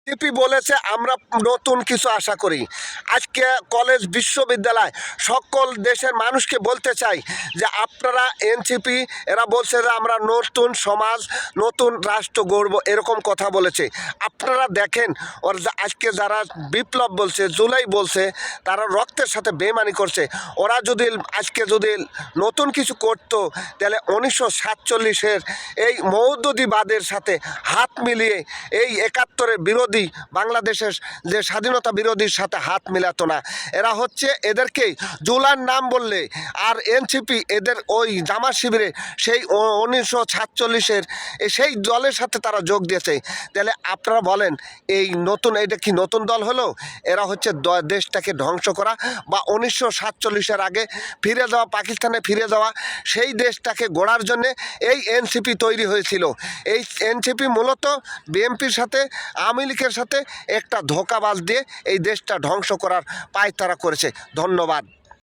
টিপি বলেছে আমরা নতুন কিছু আশা করি। আজকে কলেজ বিশ্ববিদ্যালয় সকল দেশের মানুষকে বলতে চাই যে আপনারা এনসিপি এরা বলছে যে আমরা নতুন সমাজ নতুন রাষ্ট্র গড়ব, এরকম কথা বলেছে। আপনারা দেখেন ওর আজকে যারা বিপ্লব বলছে, জুলাই বলছে, তারা রক্তের সাথে বেইমানি করছে। ওরা যদি আজকে যদি নতুন কিছু করতো তাহলে 1947-এর এই মৌদুদিবাদের সাথে হাত মিলিয়ে এই 71-এর বিরোধী বাংলাদেশের যে স্বাধীনতা বিরোধীর সাথে হাত মিলাতো না। এরা হচ্ছে এদেরকেই জুলাইয়ের নাম বললে আর এনসিপি এদের ওই জামাত শিবিরে সেই 1947-এর সেই দলের সাথে তারা যোগ দিয়েছে। তাহলে আপনারা বলেন এই নতুন এটা কি নতুন দল হলো? এরা হচ্ছে দেশটাকে ধ্বংস করা বা 1947-এর আগে ফিরে যাওয়া, পাকিস্তানে ফিরে যাওয়া সেই দেশটাকে গড়ার জন্যে এই এনসিপি তৈরি হয়েছিল। এই এনসিপি মূলত বিএনপির সাথে আওয়ামী লীগের সাথে একটা ধোঁকাবাজ দিয়ে এই দেশটা ধ্বংস করার পায়তারা করেছে। ধন্যবাদ।